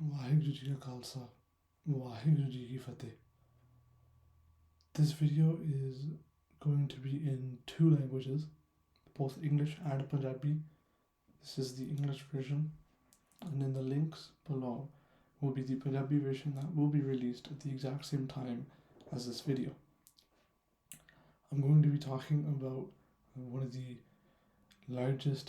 ਵਾਹਿਗੁਰੂ ਜੀ ਕਾ ਖਾਲਸਾ ਵਾਹਿਗੁਰੂ ਜੀ ਕੀ ਫਤਿਹ. This video is going to be in two languages, both English and Punjabi. This is the English version, and in the links below will be the Punjabi version that will be released at the exact same time as this video. I'm going to be talking about one of the largest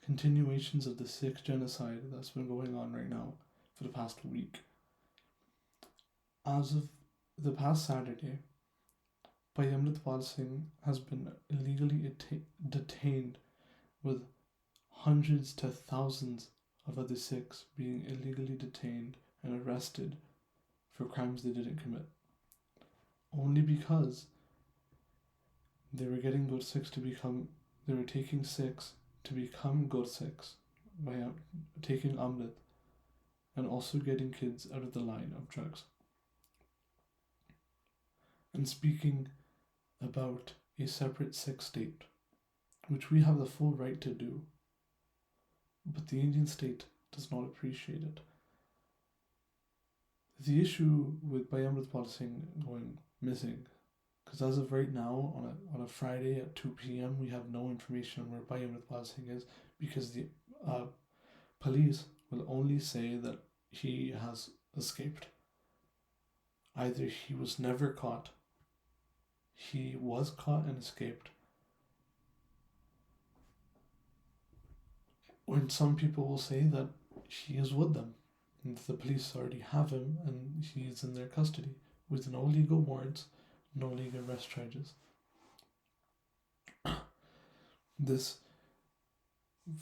continuations of the Sikh genocide that's been going on right now for the past week. As of the past Saturday, Amritpal Singh has been illegally detained, with hundreds to thousands of other Sikhs being illegally detained and arrested for crimes they didn't commit, only because they were taking Sikhs to become Gursikhs by taking Amrit, and also getting kids out of the line of drugs. And speaking about a separate Sikh state, which we have the full right to do, but the Indian state does not appreciate it. The issue with Amritpal Singh going missing, because as of right now, on a Friday at 2 p.m, we have no information on where Amritpal Singh is, because the police will only say that he has escaped. Either he was never caught, he was caught and escaped, when some people will say that he is with them, and the police already have him and he is in their custody with no legal warrants, no legal arrest charges. This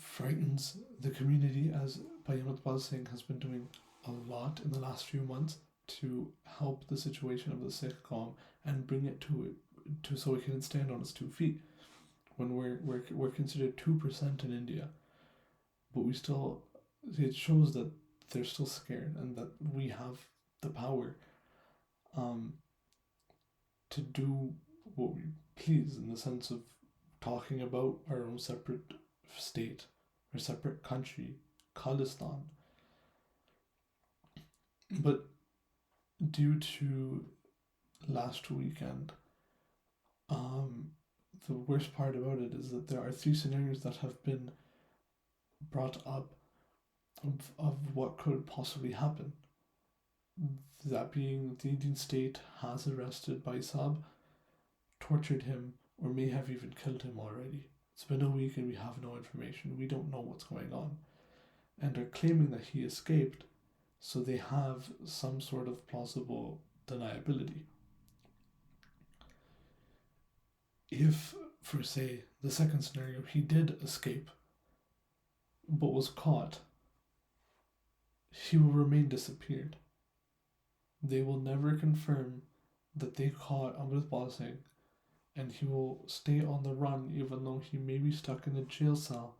frightens the community, as Amritpal Singh has been doing a lot in the last few months to help the situation of the Sikh calm and bring it to so it can stand on its 2 feet. When we're considered 2% in India, but it shows that they're still scared and that we have the power to do what we please, in the sense of talking about our own separate state or separate country, Khalistan. But due to last weekend, the worst part about it is that there are 3 scenarios that have been brought up of what could possibly happen. That being, the Indian state has arrested Baisab, tortured him, or may have even killed him already. It's been a week and we have no information. We don't know what's going on, and are claiming that he escaped, so they have some sort of plausible deniability. If, for say, the second scenario, he did escape but was caught, he will remain disappeared. They will never confirm that they caught Amritpal Singh, and he will stay on the run even though he may be stuck in a jail cell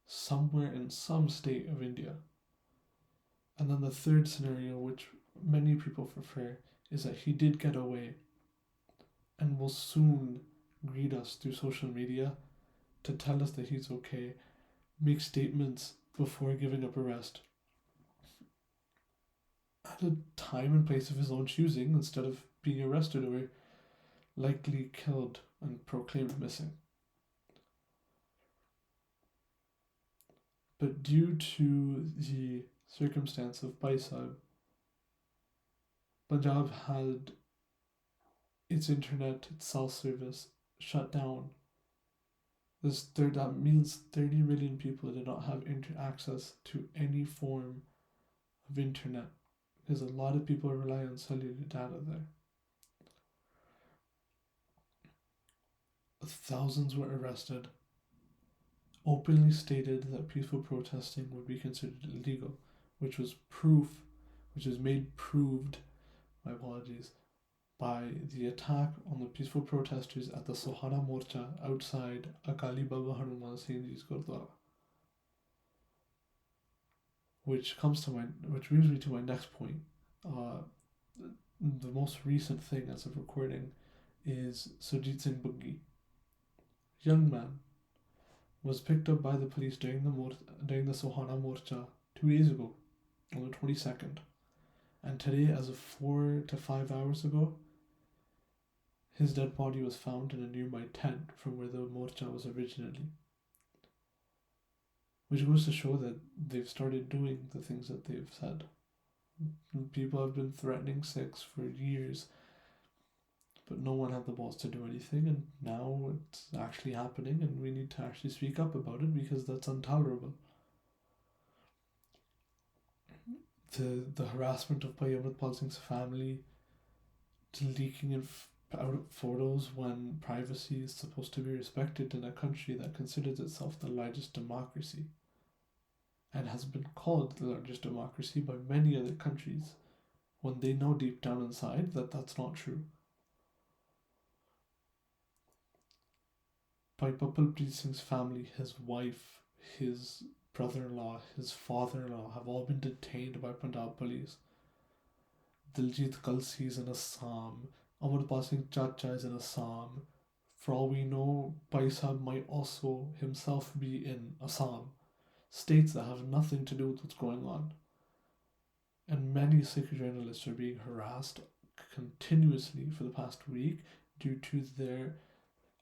somewhere in some state of India. And then the third scenario, which many people prefer, is that he did get away and will soon greet us through social media to tell us that he's okay, make statements before giving up arrest at a time and place of his own choosing, instead of being arrested or likely killed and proclaimed missing. But due to the circumstance of Baisab, Panjab had its internet, its cell service shut down. That means 30 million people did not have access to any form of internet, because a lot of people rely on cellular data there. Thousands were arrested, openly stated that peaceful protesting would be considered illegal, which was proved by the attack on the peaceful protesters at the Sohana Morcha outside Akali Baba Hanuman Singh Ji's Gurdwara. Which brings me to my next point. The most recent thing as of recording is Surjit Singh Buggi. Young man was picked up by the police during the Sohana Morcha 2 days ago. on the 22nd. And today, as of 4 to 5 hours ago, his dead body was found in a nearby tent from where the morcha was originally. Which goes to show that they've started doing the things that they've said. People have been threatening Sikhs for years, but no one had the balls to do anything, and now it's actually happening, and we need to actually speak up about it because that's intolerable. The harassment of Bhai Amritpal Singh's family, to leaking out photos when privacy is supposed to be respected in a country that considers itself the largest democracy and has been called the largest democracy by many other countries, when they know deep down inside that that's not true. Bhai Bapalpreet Singh's family, his wife, his brother-in-law, his father-in-law have all been detained by Punjab police. Diljit Kalsi is in Assam. Amarpal Singh Chacha is in Assam. For all we know, Bhai Sahib might also himself be in Assam. States that have nothing to do with what's going on. And many Sikh journalists are being harassed continuously for the past week due to their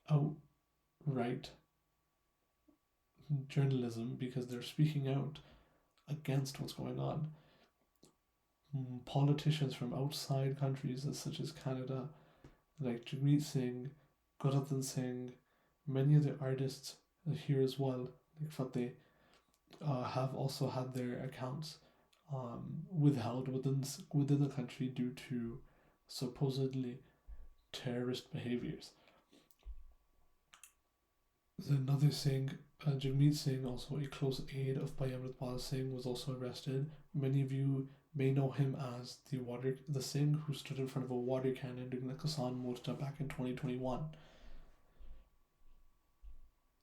outright journalism, because they're speaking out against what's going on. Politicians from outside countries such as Canada, like Jagmeet Singh, Gurratan Singh, many other artists here as well, like Fateh, have also had their accounts withheld within the country due to supposedly terrorist behaviors. Another Singh, Jagmeet Singh, also a close aide of Bhai Amritpal Singh, was also arrested. Many of you may know him as the Singh who stood in front of a water cannon during the Kisan Morcha back in 2021.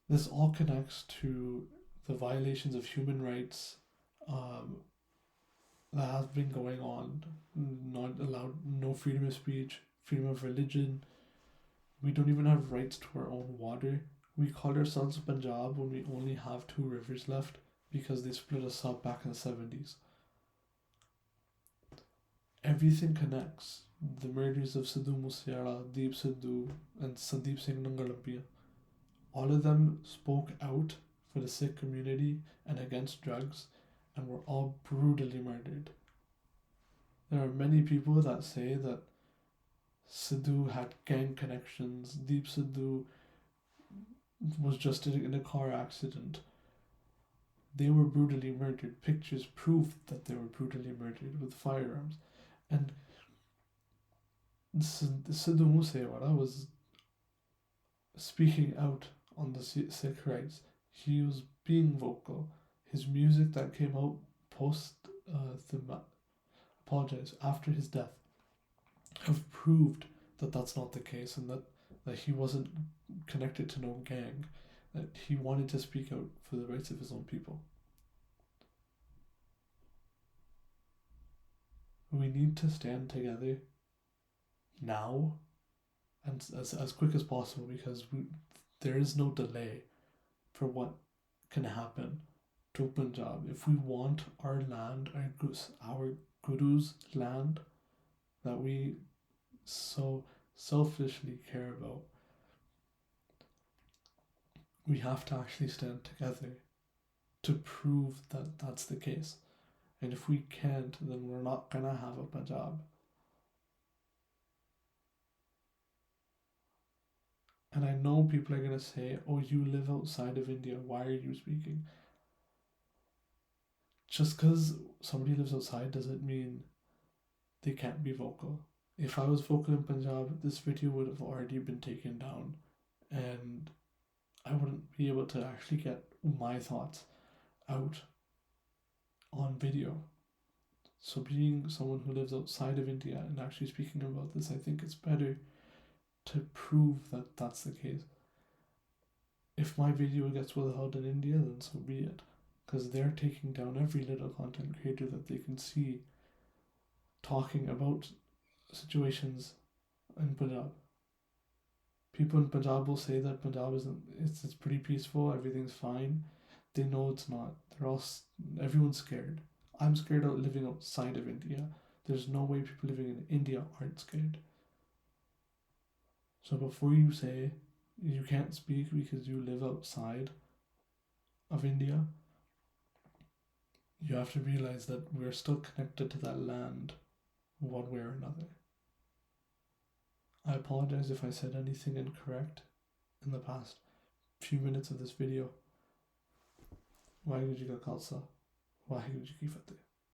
This all connects to the violations of human rights that have been going on. Not allowed, no freedom of speech, freedom of religion. We don't even have rights to our own water. We call ourselves Panjab when we only have 2 rivers left because they split us up back in the 70s. Everything connects. The murders of Sidhu Moosewala, Deep Sidhu, and Sandeep Singh Nangalampiya. All of them spoke out for the Sikh community and against drugs, and were all brutally murdered. There are many people that say that Sidhu had gang connections, Deep Sidhu was just in a car accident. They were brutally murdered. Pictures proved that they were brutally murdered with firearms. And Sidhu Moosewala was speaking out on the Sikh rights. He was being vocal. His music that came out after his death have proved that that's not the case, and that he wasn't connected to no gang, that he wanted to speak out for the rights of his own people. We need to stand together now and as quick as possible, because there is no delay for what can happen to Punjab. If we want our land, our Guru's land that we so selfishly care about, we have to actually stand together to prove that that's the case. And if we can't, then we're not gonna have a Punjab. And I know people are gonna say, oh, you live outside of India, why are you speaking? Just because somebody lives outside doesn't mean they can't be vocal. If I was vocal in Punjab, this video would have already been taken down, and I wouldn't be able to actually get my thoughts out on video. So being someone who lives outside of India and actually speaking about this, I think it's better to prove that that's the case. If my video gets withheld in India, then so be it, because they're taking down every little content creator that they can see talking about situations in Punjab. People in Punjab will say that Punjab it's pretty peaceful, everything's fine. They know it's not. Everyone's scared. I'm scared of living outside of India. There's no way people living in India aren't scared. So before you say you can't speak because you live outside of India, you have to realize that we're still connected to that land one way or another. I apologize if I said anything incorrect in the past few minutes of this video. Waheguru Ji Ka Khalsa, Waheguru Ji Ki Fateh.